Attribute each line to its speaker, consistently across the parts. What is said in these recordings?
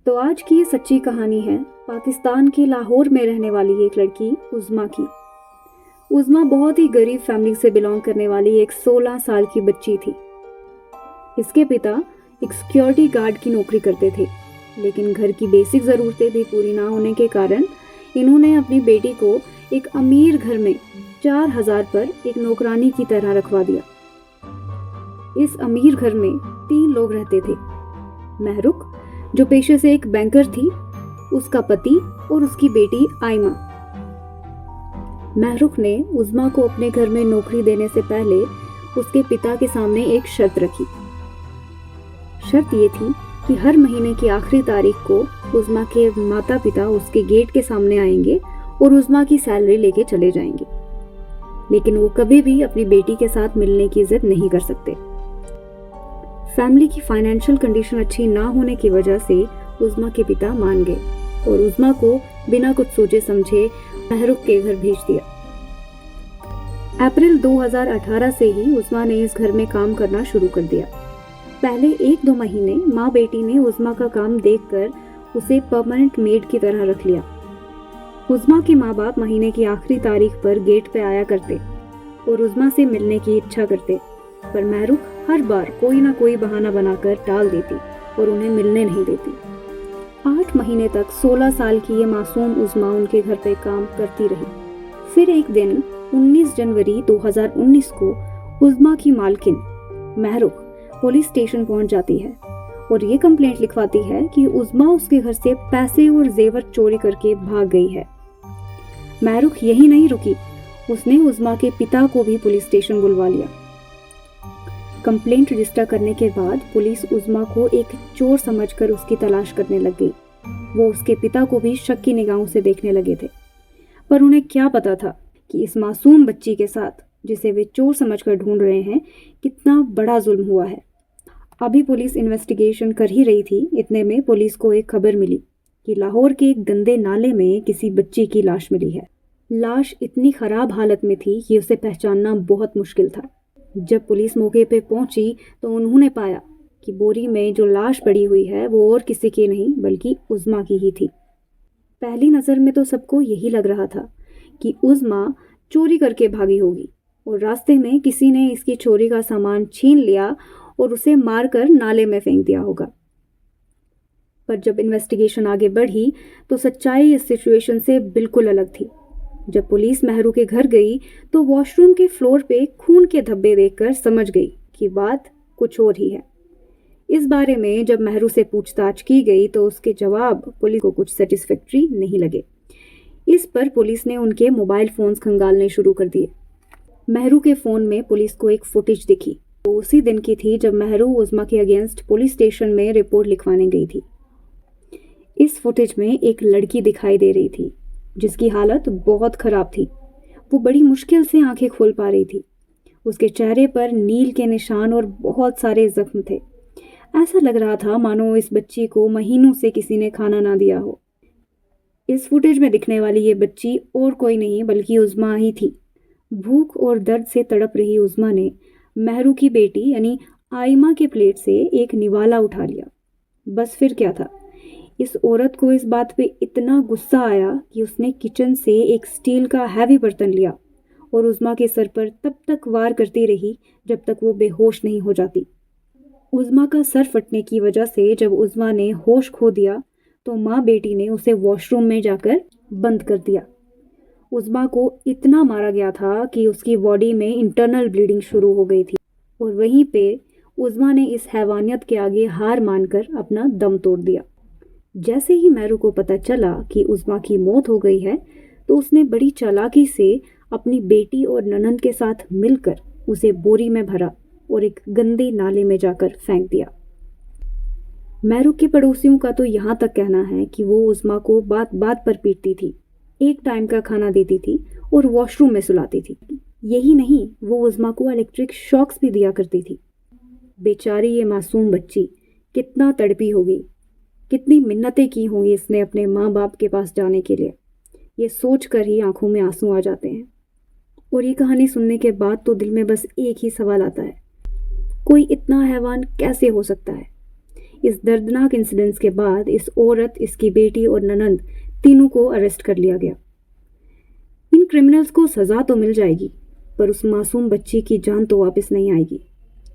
Speaker 1: तो आज की ये सच्ची कहानी है पाकिस्तान के लाहौर में रहने वाली एक लड़की उज़्मा की। उज़्मा बहुत ही गरीब फैमिली से बिलोंग करने वाली एक 16 साल की बच्ची थी। इसके पिता एक सिक्योरिटी गार्ड की नौकरी करते थे, लेकिन घर की बेसिक ज़रूरतें भी पूरी ना होने के कारण इन्होंने अपनी बेटी को एक अमीर घर में 4000 पर एक नौकरानी की तरह रखवा दिया। इस अमीर घर में 3 लोग रहते थे। महरुख, जो पेशे से एक बैंकर थी, उसका पति और उसकी बेटी आयमा। महरुख ने उज़्मा को अपने घर में नौकरी देने से पहले उसके पिता के सामने एक शर्त रखी। शर्त ये थी कि हर महीने की आखिरी तारीख को उज़्मा के माता पिता उसके गेट के सामने आएंगे और उज़्मा की सैलरी लेके चले जाएंगे, लेकिन वो कभी भी अपनी बेटी के साथ मिलने की जिद नहीं कर सकते। फैमिली की फाइनेंशियल कंडीशन अच्छी ना होने की वजह से उज़्मा के पिता मान गए और उज़्मा को बिना कुछ सोचे समझे महरुख के घर भेज दिया। अप्रैल 2018 से ही उज़्मा ने इस घर में काम करना शुरू कर दिया। पहले 1-2 महीने माँ बेटी ने उज़्मा का काम देखकर उसे परमानेंट मेड की तरह रख लिया। उज़्मा के माँ बाप महीने की आखिरी तारीख पर गेट पे आया करते और उज़्मा से मिलने की इच्छा करते, पर महरुख हर बार कोई ना कोई बहाना बनाकर टाल देती और उन्हें मिलने नहीं देती। 8 महीने तक 16 साल की ये मासूम उज़्मा उनके घर पे काम करती रही। फिर एक दिन 19 जनवरी 2019 को उज़्मा की मालकिन महरुख पुलिस स्टेशन पहुंच जाती है और ये कंप्लेंट लिखवाती है कि उज़्मा उसके घर से पैसे और जेवर चोरी करके भाग गई है। महरुख यही नहीं रुकी, उसने उज़्मा के पिता को भी पुलिस स्टेशन बुलवा लिया। कंप्लेंट रजिस्टर करने के बाद पुलिस उज़्मा को एक चोर समझकर उसकी तलाश करने लग गई। वो उसके पिता को भी शक की निगाहों से देखने लगे थे, पर उन्हें क्या पता था कि इस मासूम बच्ची के साथ, जिसे वे चोर समझकर ढूंढ रहे हैं, कितना बड़ा जुल्म हुआ है। अभी पुलिस इन्वेस्टिगेशन कर ही रही थी, इतने में पुलिस को एक खबर मिली कि लाहौर के एक गंदे नाले में किसी बच्ची की लाश मिली है। लाश इतनी खराब हालत में थी कि उसे पहचानना बहुत मुश्किल था। जब पुलिस मौके पे पहुंची तो उन्होंने पाया कि बोरी में जो लाश पड़ी हुई है वो और किसी की नहीं बल्कि उज़्मा की ही थी। पहली नज़र में तो सबको यही लग रहा था कि उज़्मा चोरी करके भागी होगी और रास्ते में किसी ने इसकी चोरी का सामान छीन लिया और उसे मारकर नाले में फेंक दिया होगा। पर जब इन्वेस्टिगेशन आगे बढ़ी तो सच्चाई इस सिचुएशन से बिल्कुल अलग थी। जब पुलिस महरुख के घर गई तो वॉशरूम के फ्लोर पे खून के धब्बे देखकर समझ गई कि बात कुछ और ही है। इस बारे में जब महरुख से पूछताछ की गई तो उसके जवाब पुलिस को कुछ सेटिस्फैक्टरी नहीं लगे। इस पर पुलिस ने उनके मोबाइल फोन्स खंगालने शुरू कर दिए। महरुख के फ़ोन में पुलिस को एक फुटेज दिखी, तो उसी दिन की थी जब महरुख उज़्मा के अगेंस्ट पुलिस स्टेशन में रिपोर्ट लिखवाने गई थी। इस फुटेज में एक लड़की दिखाई दे रही थी जिसकी हालत बहुत ख़राब थी। वो बड़ी मुश्किल से आंखें खोल पा रही थी। उसके चेहरे पर नील के निशान और बहुत सारे जख्म थे। ऐसा लग रहा था मानो इस बच्ची को महीनों से किसी ने खाना ना दिया हो। इस फुटेज में दिखने वाली ये बच्ची और कोई नहीं बल्कि उज़्मा ही थी। भूख और दर्द से तड़प रही उज़्मा ने महरुख की बेटी यानी आयमा के प्लेट से एक निवाला उठा लिया। बस फिर क्या था, इस औरत को इस बात पे इतना गुस्सा आया कि उसने किचन से एक स्टील का हैवी बर्तन लिया और उज़्मा के सर पर तब तक वार करती रही जब तक वो बेहोश नहीं हो जाती। उज़्मा का सर फटने की वजह से जब उज़्मा ने होश खो दिया तो माँ बेटी ने उसे वॉशरूम में जाकर बंद कर दिया। उज़्मा को इतना मारा गया था कि उसकी बॉडी में इंटरनल ब्लीडिंग शुरू हो गई थी और वहीं पे उज़्मा ने इस हैवानियत के आगे हार मानकर अपना दम तोड़ दिया। जैसे ही महरुख को पता चला कि उज़्मा की मौत हो गई है तो उसने बड़ी चालाकी से अपनी बेटी और ननंद के साथ मिलकर उसे बोरी में भरा और एक गंदे नाले में जाकर फेंक दिया। महरुख के पड़ोसियों का तो यहाँ तक कहना है कि वो उज़्मा को बात बात पर पीटती थी, एक टाइम का खाना देती थी और वॉशरूम में सुलाती थी। यही नहीं, वो उज़्मा को इलेक्ट्रिक शॉक्स भी दिया करती थी। बेचारी ये मासूम बच्ची कितना तड़पी होगी, कितनी मिन्नतें की होंगी इसने अपने माँ बाप के पास जाने के लिए। ये सोच कर ही आंखों में आंसू आ जाते हैं। और ये कहानी सुनने के बाद तो दिल में बस एक ही सवाल आता है, कोई इतना हैवान कैसे हो सकता है? इस दर्दनाक इंसिडेंट्स के बाद इस औरत, इसकी बेटी और ननंद तीनों को अरेस्ट कर लिया गया। इन क्रिमिनल्स को सज़ा तो मिल जाएगी, पर उस मासूम बच्ची की जान तो वापस नहीं आएगी।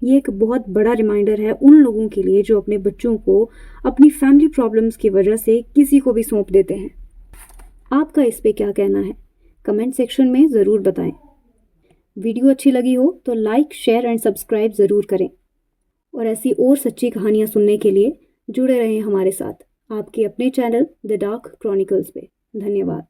Speaker 1: ये एक बहुत बड़ा रिमाइंडर है उन लोगों के लिए जो अपने बच्चों को अपनी फैमिली प्रॉब्लम्स की वजह से किसी को भी सौंप देते हैं। आपका इस पे क्या कहना है? कमेंट सेक्शन में ज़रूर बताएं। वीडियो अच्छी लगी हो तो लाइक, शेयर एंड सब्सक्राइब ज़रूर करें। और ऐसी और सच्ची कहानियाँ सुनने के लिए जुड़े रहें हमारे साथ आपके अपने चैनल द डार्क क्रॉनिकल्स पे। धन्यवाद।